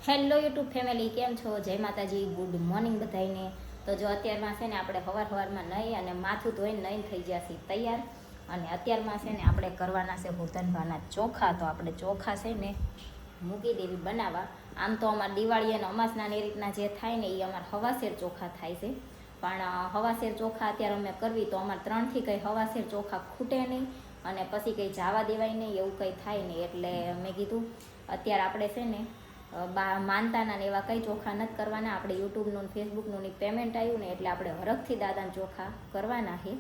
Hello YouTube family, કેમ છો? જય માતાજી, ગુડ મોર્નિંગ બધાને. તો જો અત્યારમાં છે ને આપણે સવારમાં નહીં અને માથું ધોઈને નહીં થઈ ગયા છીએ તૈયાર. અને અત્યારમાં છે ને આપણે કરવાના છે ભૂતનભાના ચોખા. તો આપણે ચોખા છે ને મૂકી દેવી બનાવવા. આમ તો અમારે દિવાળી અને અમાસના એ રીતના જે થાય ને એ અમારે હવાસેર ચોખા થાય છે. પણ હવાસેર ચોખા અત્યારે અમે કરવી તો અમારે 3થી કંઈ હવાસેર ચોખા ખૂટે નહીં અને પછી કંઈ જવા દેવાય નહીં, એવું કંઈ થાય નહીં. એટલે મેં કીધું અત્યારે આપણે છે ને માનતાના ને એવા કંઈ ચોખા નથી કરવાના. આપણે યુટ્યુબનું ફેસબુકનું ને પેમેન્ટ આવ્યું ને એટલે આપણે હરખથી દાદાના ચોખા કરવાના છે.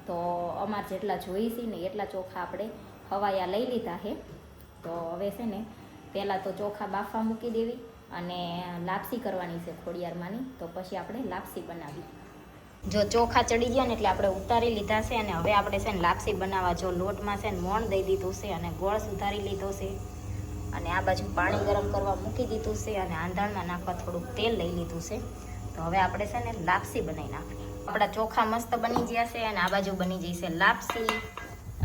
તો અમારે જેટલા જોઈશે ને એટલા ચોખા આપણે હવાયા લઈ લીધા છે. તો હવે છે ને પહેલાં તો ચોખા બાફવા મૂકી દેવી અને લાપસી કરવાની છે ખોડિયારમાંની. તો પછી આપણે લાપસી બનાવી. જો ચોખા ચડી ગયા ને એટલે આપણે ઉતારી લીધા છે અને હવે આપણે છે ને લાપસી બનાવવા. જો લોટમાં છે ને મોણ દઈ દીધું છે અને ગોળ સુધારી લીધો છે અને આ બાજુ પાણી ગરમ કરવા મૂકી દીધું છે અને આંધણમાં નાખવા થોડુંક તેલ લઈ લીધું છે. તો હવે આપણે છે ને લાપસી બનાવી નાખીએ. આપણા ચોખા મસ્ત બની ગયા છે અને આ બાજુ બની જશે લાપસી.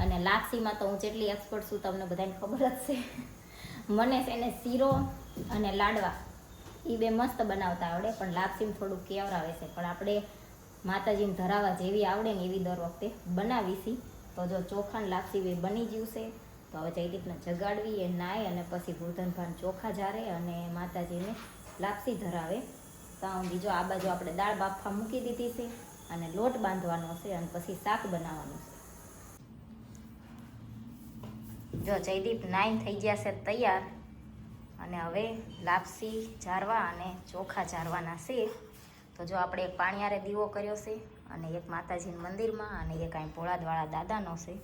અને લાપસીમાં તો હું જેટલી એક્સપર્ટ છું તમને બધાને ખબર જ છે. મને છે ને શીરો અને લાડવા એ બે મસ્ત બનાવતા આવડે, પણ લાપસીમાં થોડુંક કેવરાવે છે. પણ આપણે માતાજીને ધરાવા જેવી આવડે ને એવી દર વખતે બનાવીશી. તો જો ચોખાને લાપસી બે બની ગયું છે. તો હવે જયદીપને જગાડવી, એ નાય અને પછી ભૂતનભાન ચોખા જારે અને માતાજીને લાપસી ધરાવે. તો બીજો આ બાજુ આપણે દાળ બાફવા મૂકી દીધી છે અને લોટ બાંધવાનો છે અને પછી શાક બનાવવાનું છે. જો જયદીપ નાઈન થઈ ગયા છે તૈયાર અને હવે લાપસી જારવા અને ચોખા જારવાના છે. તો જો આપણે એક પાણીયારે દીવો કર્યો છે અને એક માતાજીના મંદિરમાં અને એક અહીં ભોળાદવાળા દાદાનો છે.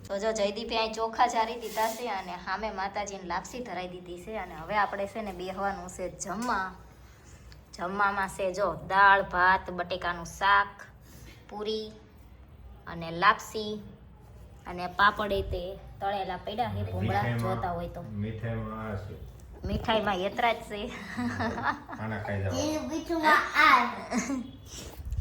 તો જો જયદીપે અહીં ચોખા જારી દીધા છે અને સામે માતાજીને લાપસી ધરાઈ દીધી છે. અને હવે આપણે છે ને બેહવાનું છે જમવા. જમવામાં છે જો દાળ ભાત, બટેકાનું શાક, પૂરી અને લાપસી અને પાપડ તે તળેલા પડ્યા છે ભૂંગળા. જોતા હોય તો મીઠાઈમાં એતરા જ છે.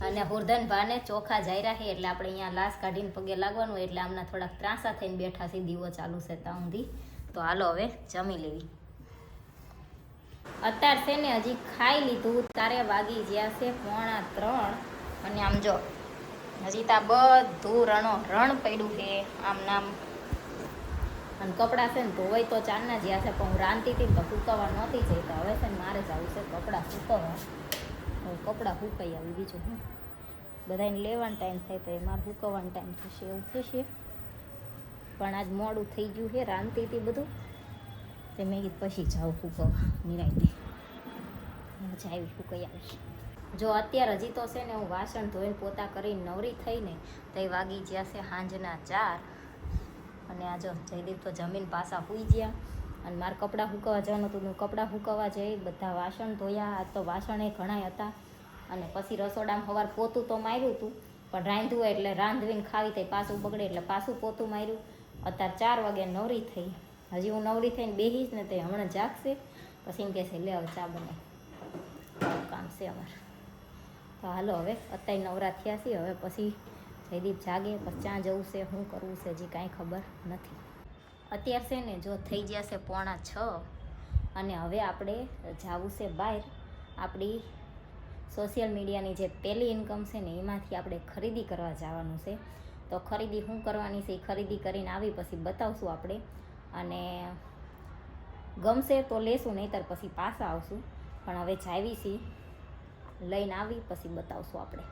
અને હુરધનભાને ચોખા જાયરા છે એટલે આપણે અહીંયા લાશ કાઢીને પગે લાગવાનું. એટલે આમના થોડાક ત્રાસા થઈને બેઠા છે, દીવો ચાલુ છે ત્યાં સુધી. તો હાલો હવે જમી લેવી. અત્યારે છે ને હજી ખાઈ લીધું તારે વાગી ગયા છે 2:45. અને આમ જો હજી ત્યાં બધું રણ પડ્યું છે આમ નામ. અને કપડાં છે ને ધોવાય તો ચારના જ્યાં છે, પણ હું રાંધતી હતી ને તો સુકવવા નહોતી જઈ. તો હવે છે ને મારે જવું છે કપડાં સુકવવા. કપડાં સુકાઈ આવી. બીજું હું બધાને લેવાનો ટાઈમ થાય તો એમાં સુકવવાનો ટાઈમ થશે એવું થશે. પણ આજ મોડું થઈ ગયું છે, રાંધતી હતી બધું તે મેં કીધું પછી જાઉં સુકવવા નિરાંતે. મજા આવી સુકાઈ આવી. જો અત્યારે હજી તો છે ને હું વાસણ ધોઈને પોતા કરીને નવરી થઈને તો એ વાગી ગયા છે સાંજના 4. અને આ જો જયદીપ તો જમીન પાછા સૂઈ ગયા અને મારે કપડાં સૂકવવા જવાનું હતું. હું કપડાં સૂકવવા જઈ, બધા વાસણ ધોયા. આજ તો વાસણ એ ઘણા હતા. અને પછી રસોડામાં સવાર પોતું તો માર્યું હતું, પણ રાંધવું એટલે રાંધવીને ખાવી થઈ પાછું બગડે એટલે પાછું પોતું માર્યું. અત્યારે 4 વાગે નવરી થઈ. હજી હું નવરી થઈને બેસીશ ને તે હમણાં જાગશે. પછી એમ કહેશે લે હવે ચા બનાવી, કામ છે અમારે. તો હાલો હવે અત્યારે નવરા થયા છીએ. હવે પછી જયદીપ જાગે પછી ચા જવું છે, શું કરવું છે હજી કાંઈ ખબર નથી. અત્યારે છે ને જો થઈ ગયા છે 5:45 અને હવે આપણે જવું છે બહાર. આપણી સોશિયલ મીડિયાની જે પહેલી ઇન્કમ છે ને એમાંથી આપણે ખરીદી કરવા જવાનું છે. તો ખરીદી શું કરવાની છે એ ખરીદી કરીને આવી પછી બતાવશું આપણે. અને ગમશે તો લેશું, નહીંતર પછી પાછા આવશું. પણ હવે જાવી છીએ, લઈને આવી પછી બતાવશું આપણે.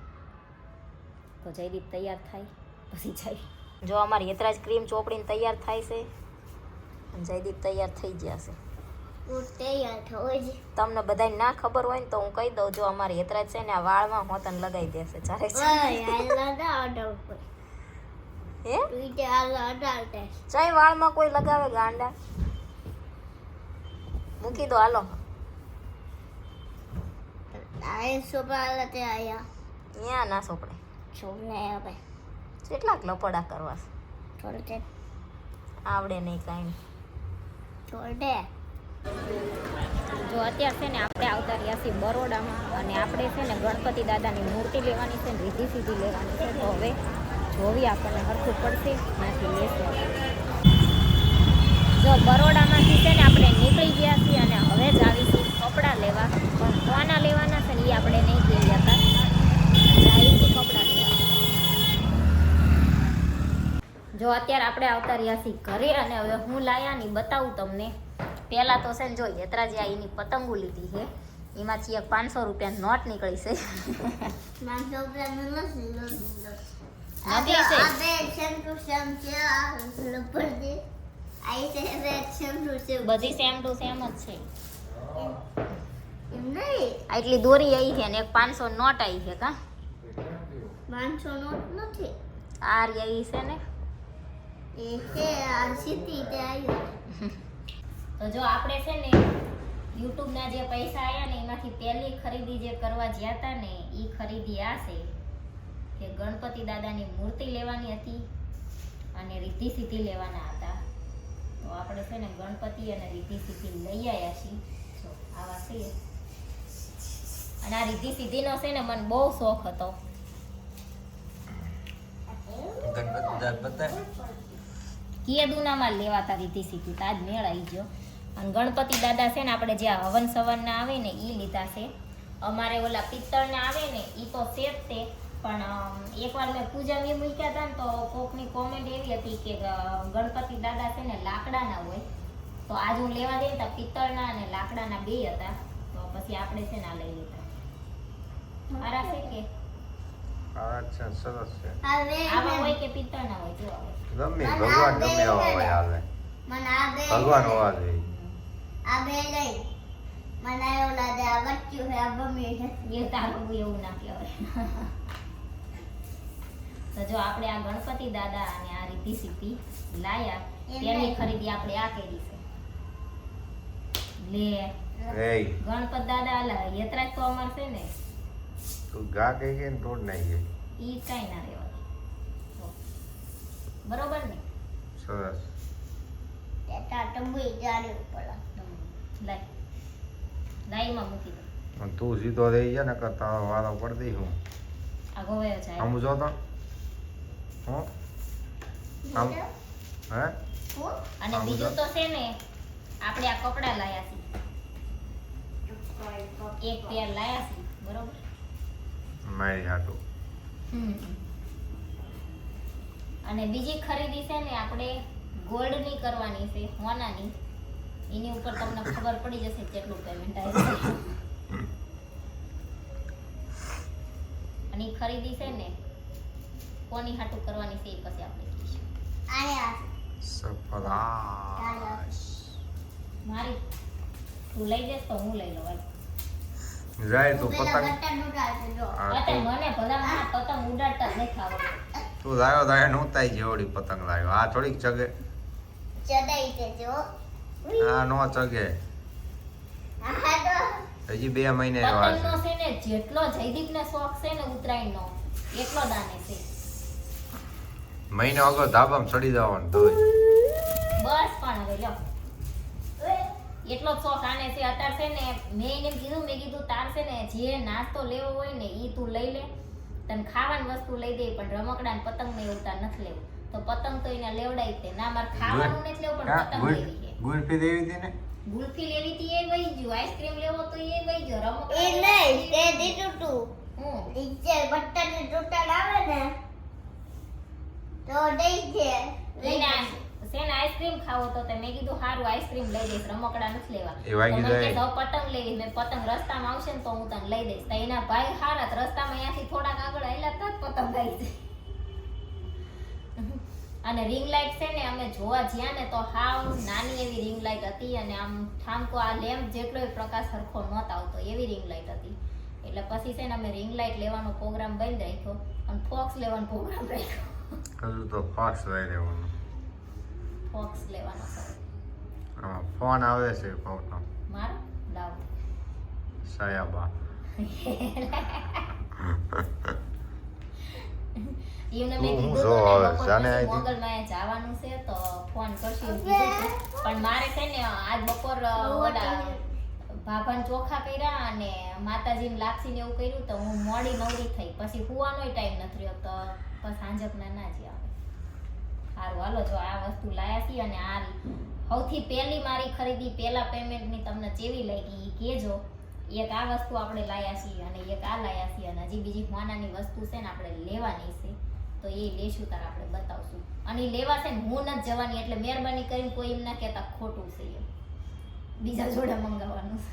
તો જયદીપ તૈયાર થાય પછી જાય. જો અમારી યતરાજ ક્રીમ ચોપડીને તૈયાર થાય છે. જયદીપ તૈયાર થઈ ગયા છે. તમને બધાને ના ખબર હોય ને તો હું કહી દઉં. જો અમારી યતરાજ છે ને આ વાળમાં હોતન લગાવી દેશે ચારે. ચાય વાળમાં કોઈ લગાવે ગાંડા? મૂકી દો હાલો. ત્યાં ના સોપડે. કેટલાક લપડા કરવા છે? આવડે નહીં કાંઈ. જો અત્યારે છે ને આપણે આવતા રહ્યા છીએ બરોડામાં અને આપણે છે ને ગણપતિ દાદાની મૂર્તિ લેવાની છે ને રીધી સીધી લેવાની છે. તો હવે જોવી આપણને હરખું પડશે ત્યાંથી લેશું. બરોડામાંથી છે ને આપણે નીકળી ગયા છીએ અને હવે જ આવી છીએ કપડાં લેવા, પણ કોના લેવાના છે ને એ આપણે નહીં કહી જતા. આવી છીએ કપડાં લેવા. જો અત્યારે આપણે આવતા રહ્યા છીએ ઘરે અને હવે હું લાયા ની બતાવું તમને. પહેલાં તો છે ને જો યત્રાજી આ એની પતંગો લીધી છે, એમાંથી એક 500 રૂપિયાની નોટ નીકળી છે. બધી સેમ ટુ સેમ જ છે. એટલી દોરી આવી છે ને એક 500 નોટ આવી છે. કા 500 નોટ નથી, આ રહી છે ને એ છે આ સીધી તે આવી. તો જો આપણે છે ને યુટ્યુબના જે પૈસા આવ્યા ને એમાંથી પહેલી ખરીદી જે કરવા ગયા હતા ને એ ખરીદી આ છે કે ગણપતિ દાદાની મૂર્તિ લેવાની હતી અને રિદ્ધિ સિદ્ધિ લેવાના હતા. તો આપણે છે ને ગણપતિ અને રિદ્ધિ સિદ્ધિ લઈ આવ્યા છીએ. જો આવા છે. અને આ રિદ્ધિ સિદ્ધિનો છે ને મને બહુ શોખ હતો. કેદુનામાં લેવાતા રિદ્ધિ સિદ્ધિ તાજ મેળ આવી ગયો. અને ગણપતિ દાદા છે ને આપણે જે હવન સવનના આવે ને એ લીધા છે. અમારે ઓલા પિત્તળના આવે ને એ તો સેફ છે, પણ એકવાર મેં પૂજામાં મૂક્યા હતા ને તો કોકની કોમેન્ટ એવી હતી કે ગણપતિ દાદા છે ને લાકડાના હોય. તો આજ હું લેવા દઈ તો પિત્તળના અને લાકડાના બે હતા. તો પછી આપણે છે ને આ લઈ લીધા. સારા છે કે સરસ છે. આવા હોય કે પિત્તળના હોય? જો આવે ગમે ભગવાન ગમે એવા હોય હાલે. મને આ બે ભગવાન હોવા જોઈએ. આ બે લઈ મને ઓલા દે આ વચ્ચું છે આ બમી છે એ તારું એવું ના કહેવાય. તો જો આપણે આ ગણપતિ દાદા અને આ રિદ્ધિ સિદ્ધિ લાયા, તેની ખરીદી આપણે આ કરી છે. લે એય ગણપત દાદા આલા યત્રા તો અમાર છે ને તું ગા કઈ ગઈ ને તોડ નાઈ ગઈ. ઈ કાઈ ના રહેવા. બરોબર ને? સરસ. તેટા ટંબી જાડી ઉપર લાઈ લાઈમાં મૂકી દો. પણ તું સીધો રહી ગયા ને કરતા વાળો પડતી હું આ ગોવાયો જાય. આમ જો તો હું આમ હે અને બીજું તો છે ને આપણે આ કપડા લાયા છે. એક પેર લાયા છે. બરોબર? મારી હાટું. અને બીજી ખરીદી છે ને આપણે ગોલ્ડની કરવાની છે, હોનાની. એની ઉપર તમને ખબર પડી જશે કેટલું પેમેન્ટ આવે છે. અને ખરીદી છે ને કોની હાટું કરવાની છે એ પછી આપણે કહીશું. આયા સફરાશ મારી તું લઈ જઈશ તો હું લઈ લઉં. જાય તું પેલા પતંગ બટન ઉડાડજો જો આ અત્યારે તું- મને ભલા મારા પતંગ ઉડાડતા જ નથી આવડતું. તું લાવ્યો તો એને ઉતાઈ જેવડી પતંગ લાવ્યો. આ થોડીક ચગે. ચડાઈ દેજો આ નો ચગે. આ તો હજી 2 મહિને વાર છે. પતંગનો છે ને જેટલો જયદીપને શોખ છે ને ઉત્તરાયણનો એટલો દાને છે. મહિને અગર ધાબામાં ચડી જવાનું તો બસ પણ હવે લો એટલો જ શોખ આને છે. અત્યારે છે ને મેં એને કીધું તાર છે ને જે નાસ્તો લેવો હોય ને એ તું લઈ લે, તને ખાવાની વસ્તુ લઈ દે, પણ રમકડા ને પતંગ ને એવું તાર નથી લેવું. તો પતંગ તો એને લેવડાવી દે. ના મારે ખાવાનું નથી લેવું, પણ પતંગ લેવી છે. ગુલ્ફી દેવી હતી ને ગુલ્ફી લેવી હતી એ વહી ગયું, આઈસ્ક્રીમ લેવો તો એ વહી ગયો, રમકડા એ નહીં તે દીધું તું હું નીચે બટન ને તૂટણ આવે ને તો દઈ છે એને શેને આઈસ્ક્રીમ ખાવો તો તે મેં કીધું સારું આઈસ્ક્રીમ લઈ દઈશ, રમકડા નથી લેવા. એ વાગી તો મને જાય. કે જાઓ પતંગ લેવી. મેં પતંગ રસ્તામાં આવશે ને તો હું તને લઈ દઈશ. તો એના ભાઈ હારા જ રસ્તામાં અહીંયાથી થોડાક આગળ આયલા તો જ પતંગ આવી જાય. અને રિંગ લાઇટ છે ને અમે જોવા જ્યાં ને તો હાવ નાની એવી રિંગ લાઇટ હતી અને આમ ઠામકો આ લેમ્પ જેટલોય પ્રકાશ સરખો નહોતો આવતો એવી રિંગ લાઇટ હતી. એટલે પછી છે ને અમે રિંગ લાઇટ લેવાનો પ્રોગ્રામ બંધ રાખ્યો અને ફોક્સ લેવાનો પ્રોગ્રામ રાખ્યો. હજુ તો ફાસ્ટ લઈ લેવાનું. ફોક્સ લેવાનો છે આમાં ફોન આવે છે ફોટો મારો લાવ. સાયાબા. એમને મેં હું કીધું જો હતું ને હવે બપોર જાને પછી આઈ હતી. મોગલમાં જવાનું છે તો ફોન કરશું એમ કીધું હતું. પણ મારે છે ને આજ બપોર ઓલા ભાભાને ચોખા કર્યા અને માતાજીને લાપસીને એવું કર્યું તો હું મોડી નવરી થઈ. પછી સુવાનોય ટાઈમ નથી રહ્યો તો પછી સાંજકના ના જ આવે. સારું હાલો જો આ વસ્તુ લાયા છીએ અને આ સૌથી પહેલી મારી ખરીદી પહેલા પેમેન્ટની તમને કેવી લાગી ઈ કહેજો. એક આ વસ્તુ આપણે લાયા છીએ અને એક આ લાયા છીએ અને હજી બીજી હોનાની વસ્તુ છે ને આપણે લેવાની છે, તો એ લેશું તાર આપણે બતાવશું. અને ઈ લેવા છે ને હું નથી જવાની, એટલે મહેરબાની કરીને કોઈ એમ ના કહેતા ખોટું છે એમ. બીજા જોડે મંગાવવાનું છે.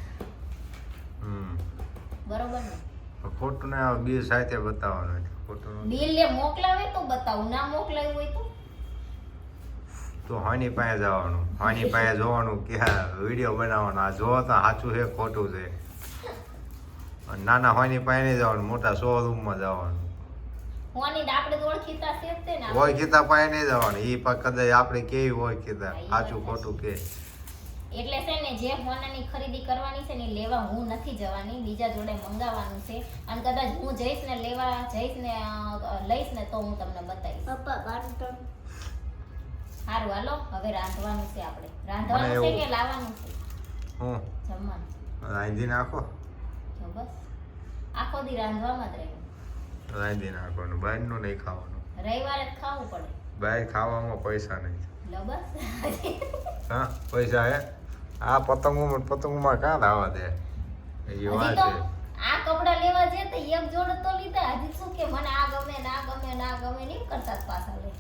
બરોબર ને? ખોટું ના આવે, બિલ સાથે બતાવવાનું છે. ખોટું નથી. બિલ લે મોકલાવે તો બતાવું, ના મોકલાવ્યું હોય તો હાની પાસે જવાનું, હાની પાસે જોવાનું કે વિડીયો બનાવવાનો, આ જોવો તો સાચું છે ખોટું છે. અને નાના હાની પાસે નહીં જવાનું, મોટા શોરૂમમાં જવાનું. હોની ને આપણે તો ઓળખીતા છે જ તે ને. ઓળખીતા પાસે નહીં જવાનું, એ કદાચ આપણે કેવી ઓળખીતા સાચું ખોટું કે. એટલે છે ને જે હોનાની ખરીદી કરવાની છે ને ઈ લેવા હું નથી જવાની, બીજા જોડે મંગાવવાનું છે. અને કદાચ હું જઈશ ને લેવા જઈશ ને લઈશ ને તો હું તમને બતાવીશ. પપ્પા બાંધો. સારું હાલો, હવે રાંધવાનું છે આપણે. રાંધવાનું છે કે લાવવાનું છે હું જમવાનું? રાંધી નાખો. જો બસ આખો દી રાંધવામાં જ રહ્યું. રાંધી નાખવાનું, બહારનું નહીં ખાવાનું. રવિવારે જ ખાવું પડે. બહાર ખાવામાં પૈસા નહીં. લો બસ. હા પૈસા હે? આ પતંગોમાં કાં લાવવા દે? એ હજી વાત તો છે. આ કપડા લેવા જે તો એક જોડ તો લીધા, હજી શું કે મને આ ગમે ના ગમે ના ગમે નહીં કરતા જ પાછા લે.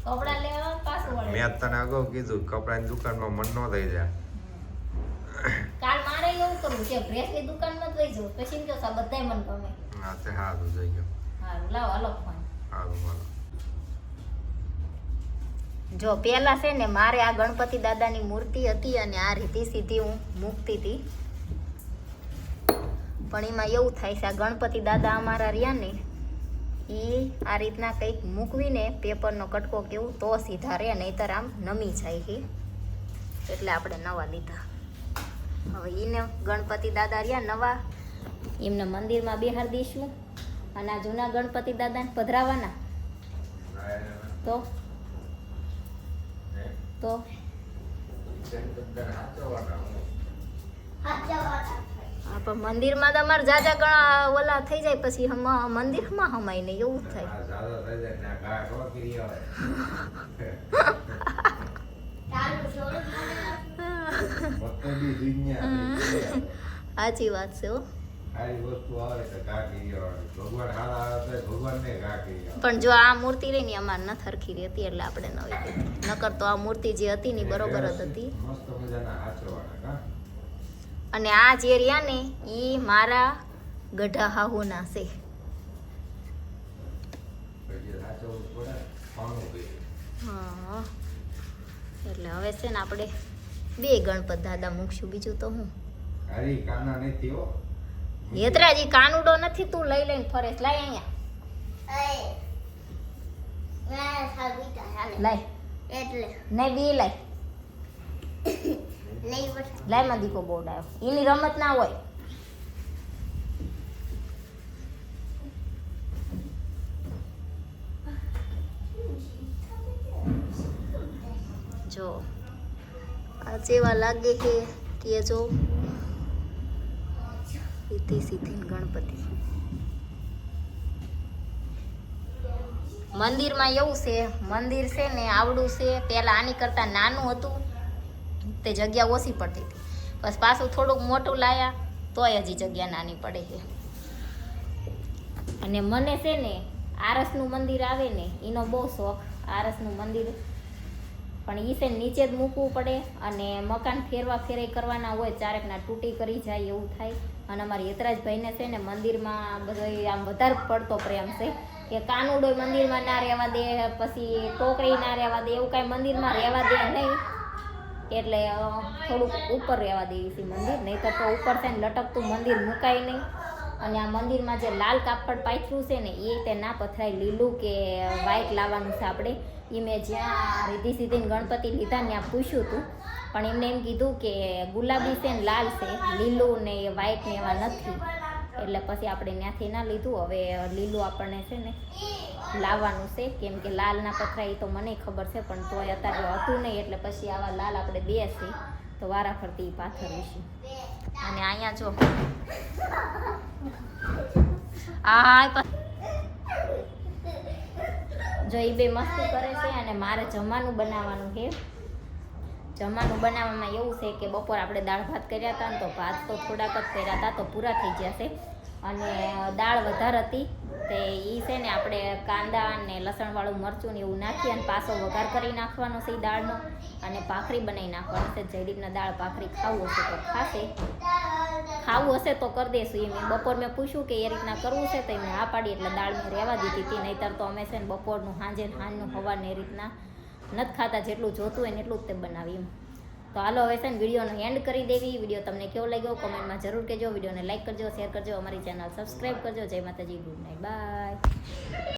કપડા લેવા પાછું વળે. મેં તને અગાઉ કીધું કપડાની દુકાનમાં મન ન થઈ જાય. કાલ મારે એવું કરવું છે, ડ્રેસની દુકાનમાં જ વઈ જવું, પછી એમ કહો સા બધાય મને ગમે. હા તે સારું થઈ ગયું. હારું લાવો હાલો ફોન. સારું બોલો. જો પેલા છે ને મારે આ ગણપતિ દાદાની મૂર્તિ હતી અને આ રીતે સીધી હું મૂકતી હતી, પણ એમાં એવું થાય છે આ ગણપતિ દાદા અમારા રહ્યા ને એ આ રીતના કંઈક મૂકવીને પેપરનો કટકો કેવું તો સીધા રહે, નહીંતર આમ નમી જાય છે. એટલે આપણે નવા લીધા. હવે એને ગણપતિ દાદા રહ્યા નવા, એમને મંદિરમાં બેહાર દઈશું. અને આ જૂના ગણપતિ દાદાને પધરાવાના તો હા, પણ મંદિરમાં તો અમારે જાજા ઘણા ઓલા થઈ જાય, પછી મંદિરમાં હમાય ને એવું થાય. સાચી વાત છે હો. પણ જો આ મૂર્તિ રહી ને અમારે ન થરખી રહેતી એટલે આપણે નવી લીધી. નકર તો આ મૂર્તિ જે હતી ને બરોબર જ હતી. અને આ જે રહ્યા ને એ મારા ગઢા હાહુના છે. હા એટલે હવે છે ને આપણે બે ગણપત દાદા મૂકશું, બીજું તો હું હેતરાજી કાનુડો નથી, તું લઈ લઈને ફરેશ. લાય અહીંયા લાય એટલે નહીં બી લાય નહીં બસ લાય માં દીકો બોર્ડ આવ્યો, એની રમત ના હોય. જો આ જેવા લાગે છે કે જો સીધી ગણપતિ મંદિરમાં એવું છે, મંદિર છે ને આવડું છે, પહેલા આની કરતા નાનું હતું તે જગ્યા ઓછી પડતી હતી, બસ પાછું થોડુંક મોટું લાયા તોય હજી જગ્યા નાની પડે છે. અને મને છે ને આરસનું મંદિર આવે ને એનો બહુ શોખ, આરસનું મંદિર, પણ એ છે નીચે જ મૂકવું પડે અને મકાન ફેરવાઈ કરવાના હોય, ચારેકના તૂટી કરી જાય એવું થાય. અને અમારા યતરાજભાઈને છે ને મંદિરમાં બધો આમ વધારે પડતો પ્રેમ છે કે કાનુડો મંદિરમાં ના રહેવા દે, પછી ટોકરી ના રહેવા દે, એવું કાંઈ મંદિરમાં રહેવા દે નહીં. એટલે થોડુંક ઉપર રહેવા દે છે મંદિર, નહીં તો ઉપર છે ને લટકતું મંદિર મુકાય નહીં. અને આ મંદિરમાં જે લાલ કાપડ પાથર્યું છે ને એ તે ના પથરાય, લીલું કે વ્હાઈટ લાવવાનું છે આપણે. એ મેં જ્યાં રીધી સીધી ગણપતિ લીધા ને ત્યાં પૂછ્યું હતું, પણ એમને એમ કીધું કે ગુલાબી છે ને લાલ છે, લીલું ને વ્હાઈટ ને એવા નથી. એટલે પછી આપણે ત્યાંથી ના લીધું, હવે લીલું આપણને છે ને લાવવાનું છે, કેમ કે લાલ ના પથરાય તો મને ખબર છે, પણ તોય અત્યારે હતું નહીં એટલે પછી આવા લાલ આપણે બે છે તો વારા ફરતી પાથરીશું. અને અહીંયા જો જો એ બે મસ્તી કરે છે અને મારે જમવાનું બનાવવાનું છે. જમવાનું બનાવવામાં એવું છે કે બપોર આપણે દાળ ભાત કર્યા હતા ને તો ભાત તો થોડાક જ કર્યા હતા તો પૂરા થઈ ગયા છે અને દાળ વધારે હતી તે એ છે ને આપણે કાંદા અને લસણવાળું મરચું ને એવું નાખી અને પાછો વઘાર કરી નાખવાનો છે એ દાળનો અને ભાખરી બનાવી નાખવાની છે. જયદીપને દાળ ભાખરી ખાવું હશે તો ખાશે, ખાવું હશે તો કરી દઈશું. એ મેં બપોર મેં પૂછ્યું કે એ રીતના કરવું છે તો એમને આ પાડી એટલે દાળ મેં રહેવા દીધી હતી. નહીંતર તો અમે છે ને બપોરનું સાંજનું સવારને એ રીતના નથી ખાતા, જેટલું જોતું હોય ને એટલું જ તે બનાવી એમ. તો હાલો હવે છે ને વિડીયોનો એન્ડ કરી દેવી. વિડીયો તમને કેવો લાગ્યો કોમેન્ટમાં જરૂર કહેજો. વિડીયોને લાઈક કરજો, શેર કરજો, અમારી ચેનલ સબસ્ક્રાઈબ કરજો. જય માતાજી, ગુડ નાઇટ, બાય.